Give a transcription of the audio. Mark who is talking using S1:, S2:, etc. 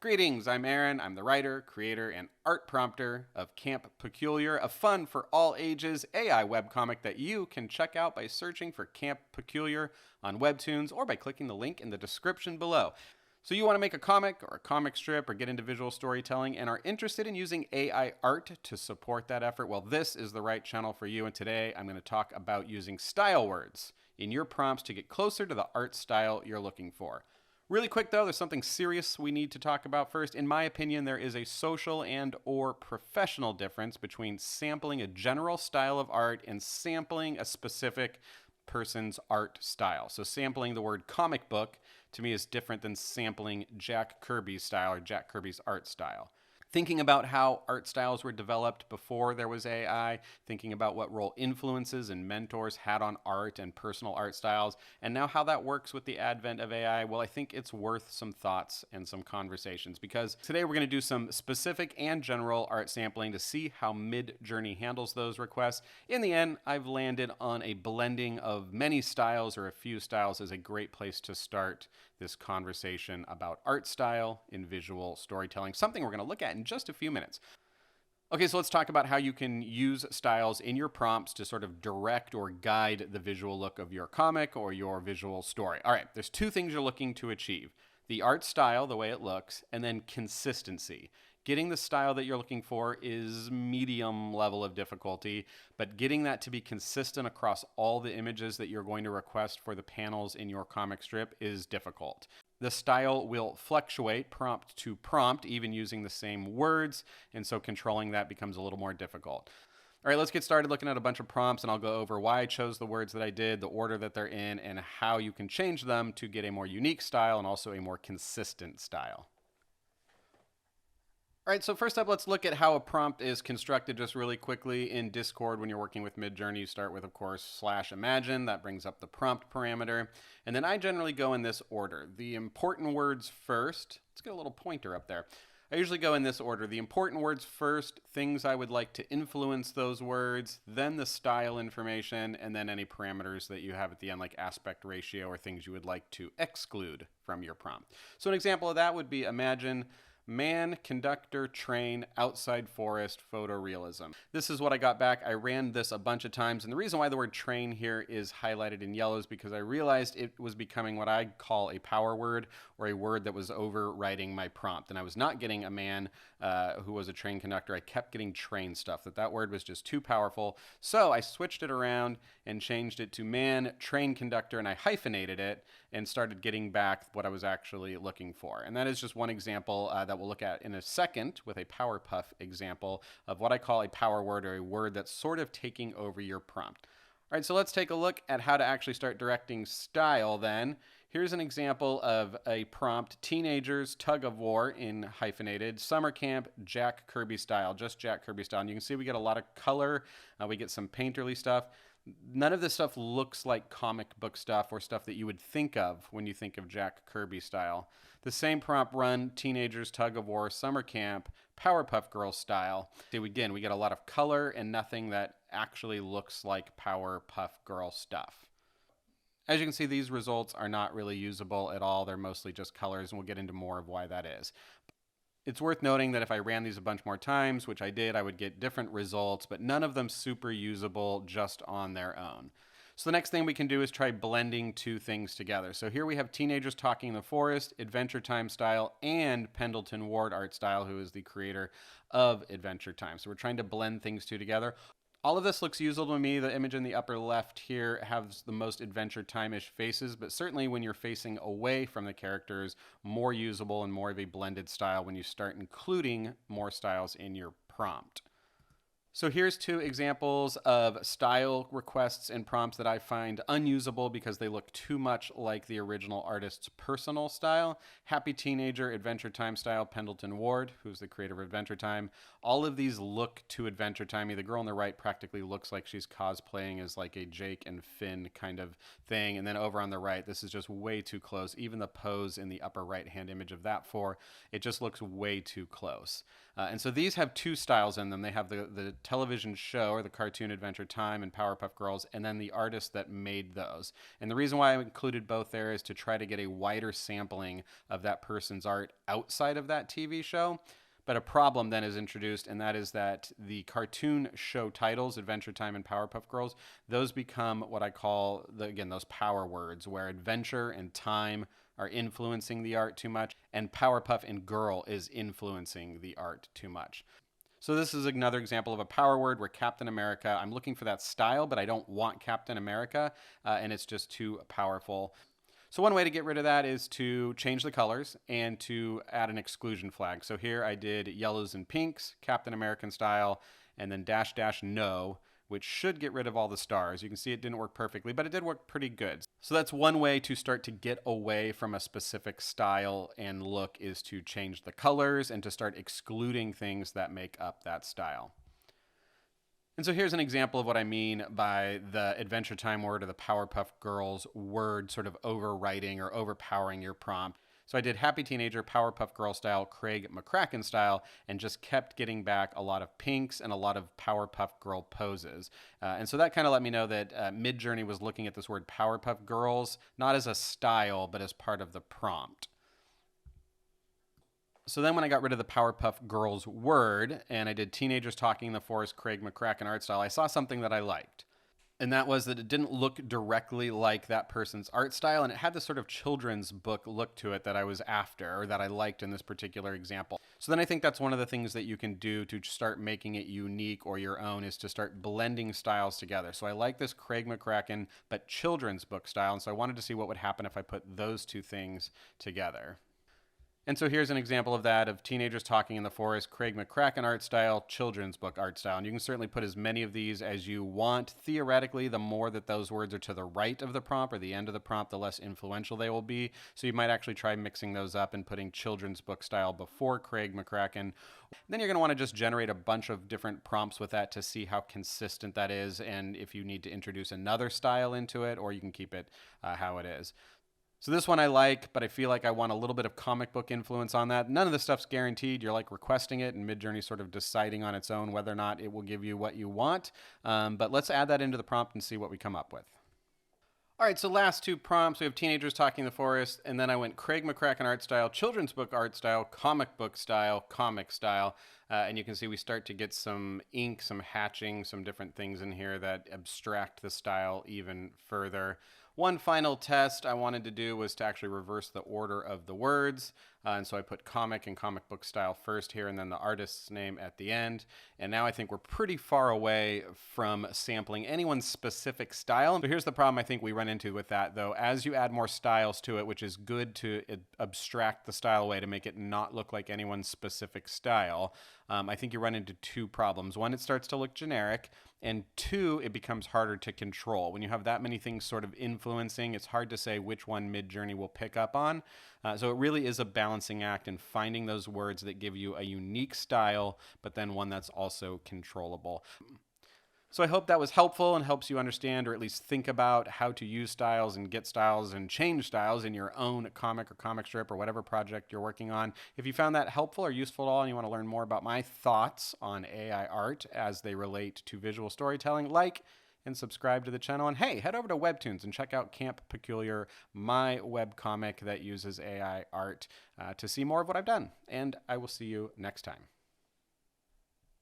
S1: Greetings, I'm Aaron. I'm the writer, creator, and art prompter of Camp Peculiar, a fun for all ages AI webcomic that you can check out by searching for Camp Peculiar on Webtoons or by clicking the link in the description below. So you want to make a comic or a comic strip or get into visual storytelling and are interested in using AI art to support that effort? Well, this is the right channel for you, and today I'm going to talk about using style words in your prompts to get closer to the art style you're looking for. Really quick though, there's something serious we need to talk about first. In my opinion, there is a social and or professional difference between sampling a general style of art and sampling a specific person's art style. So sampling the word comic book to me is different than sampling Jack Kirby's style or Jack Kirby's art style. Thinking about how art styles were developed before there was AI, thinking about what role influences and mentors had on art and personal art styles, and now how that works with the advent of AI, well, I think it's worth some thoughts and some conversations, because today we're going to do some specific and general art sampling to see how MidJourney handles those requests. In the end, I've landed on a blending of many styles or a few styles as a great place to start this conversation about art style in visual storytelling, something we're going to look at in just a few minutes. Okay, so let's talk about how you can use styles in your prompts to sort of direct or guide the visual look of your comic or your visual story. All right, there's two things you're looking to achieve: the art style, the way it looks, and then consistency. Getting the style that you're looking for is medium level of difficulty, but getting that to be consistent across all the images that you're going to request for the panels in your comic strip is difficult. The style will fluctuate prompt to prompt, even using the same words, and so controlling that becomes a little more difficult. All right, let's get started looking at a bunch of prompts, and I'll go over why I chose the words that I did, the order that they're in, and how you can change them to get a more unique style and also a more consistent style. All right, so first up, let's look at how a prompt is constructed just really quickly in Discord. When you're working with MidJourney, you start with, of course, /imagine. That brings up the prompt parameter. And then I generally go in this order. The important words first. Let's get a little pointer up there. I usually go in this order. The important words first, things I would like to influence those words, then the style information, and then any parameters that you have at the end, like aspect ratio or things you would like to exclude from your prompt. So an example of that would be imagine man, conductor, train, outside forest, photorealism. This is what I got back. I ran this a bunch of times, and the reason why the word train here is highlighted in yellow is because I realized it was becoming what I call a power word, or a word that was overwriting my prompt. And I was not getting a man who was a train conductor. I kept getting train stuff, that word was just too powerful. So I switched it around and changed it to man, train conductor, and I hyphenated it and started getting back what I was actually looking for. And that is just one example that we'll look at in a second with a powerpuff example of what I call a power word, or a word that's sort of taking over your prompt. All right, so let's take a look at how to actually start directing style then. Here's an example of a prompt: teenagers, tug of war in hyphenated, summer camp, Jack Kirby style, just Jack Kirby style. And you can see we get a lot of color, we get some painterly stuff. None of this stuff looks like comic book stuff or stuff that you would think of when you think of Jack Kirby style. The same prompt run, teenagers, tug of war, summer camp, Powerpuff Girls style. So again, we get a lot of color and nothing that actually looks like Powerpuff Girl stuff. As you can see, these results are not really usable at all. They're mostly just colors, and we'll get into more of why that is. It's worth noting that if I ran these a bunch more times, which I did, I would get different results, but none of them super usable just on their own. So the next thing we can do is try blending two things together. So here we have teenagers talking in the forest, Adventure Time style, and Pendleton Ward art style, who is the creator of Adventure Time. So we're trying to blend things two together. All of this looks usable to me. The image in the upper left here has the most Adventure Time-ish faces, but certainly when you're facing away from the characters, more usable and more of a blended style when you start including more styles in your prompt. So here's two examples of style requests and prompts that I find unusable because they look too much like the original artist's personal style. Happy Teenager, Adventure Time style, Pendleton Ward, who's the creator of Adventure Time. All of these look to Adventure Time. The girl on the right practically looks like she's cosplaying as like a Jake and Finn kind of thing. And then over on the right, this is just way too close. Even the pose in the upper right-hand image of that it just looks way too close. And so these have two styles in them. They have the television show or the cartoon Adventure Time and Powerpuff Girls, and then the artist that made those. And the reason why I included both there is to try to get a wider sampling of that person's art outside of that TV show. But a problem then is introduced, and that is that the cartoon show titles, Adventure Time and Powerpuff Girls, those become what I call, again, those power words, where adventure and time are influencing the art too much, and Powerpuff and Girl is influencing the art too much. So this is another example of a power word where Captain America, I'm looking for that style, but I don't want Captain America, and it's just too powerful. So one way to get rid of that is to change the colors and to add an exclusion flag. So here I did yellows and pinks, Captain American style, and then dash dash no, which should get rid of all the stars. You can see it didn't work perfectly, but it did work pretty good. So that's one way to start to get away from a specific style and look, is to change the colors and to start excluding things that make up that style. And so here's an example of what I mean by the Adventure Time word or the Powerpuff Girls word sort of overwriting or overpowering your prompt. So I did Happy Teenager, Powerpuff Girl style, Craig McCracken style, and just kept getting back a lot of pinks and a lot of Powerpuff Girl poses. And so that kind of let me know that MidJourney was looking at this word Powerpuff Girls, not as a style, but as part of the prompt. So then when I got rid of the Powerpuff Girls word and I did Teenagers Talking in the Forest, Craig McCracken art style, I saw something that I liked. And that was that it didn't look directly like that person's art style, and it had this sort of children's book look to it that I was after, or that I liked in this particular example. So then I think that's one of the things that you can do to start making it unique or your own, is to start blending styles together. So I like this Craig McCracken, but children's book style, and so I wanted to see what would happen if I put those two things together. And so here's an example of that, of Teenagers Talking in the Forest, Craig McCracken art style, children's book art style. And you can certainly put as many of these as you want. Theoretically, the more that those words are to the right of the prompt or the end of the prompt, the less influential they will be. So you might actually try mixing those up and putting children's book style before Craig McCracken. Then you're going to want to just generate a bunch of different prompts with that to see how consistent that is, and if you need to introduce another style into it, or you can keep it how it is. So this one I like, but I feel like I want a little bit of comic book influence on that. None of this stuff's guaranteed. You're like requesting it, and MidJourney sort of deciding on its own whether or not it will give you what you want. But let's add that into the prompt and see what we come up with. All right, so last two prompts, we have Teenagers Talking in the Forest, and then I went Craig McCracken art style, children's book art style, comic book style, comic style. And you can see we start to get some ink, some hatching, some different things in here that abstract the style even further. One final test I wanted to do was to actually reverse the order of the words. And so I put comic and comic book style first here, and then the artist's name at the end. And now I think we're pretty far away from sampling anyone's specific style. But here's the problem I think we run into with that, though. As you add more styles to it, which is good to abstract the style away to make it not look like anyone's specific style, I think you run into two problems. One, it starts to look generic, and two, it becomes harder to control. When you have that many things sort of influencing, it's hard to say which one MidJourney will pick up on. So it really is a balancing act in finding those words that give you a unique style, but then one that's also controllable. So I hope that was helpful and helps you understand, or at least think about, how to use styles and get styles and change styles in your own comic or comic strip or whatever project you're working on. If you found that helpful or useful at all and you want to learn more about my thoughts on AI art as they relate to visual storytelling, like and subscribe to the channel. And hey, head over to Webtoons and check out Camp Peculiar, my webcomic that uses AI art, to see more of what I've done. And I will see you next time.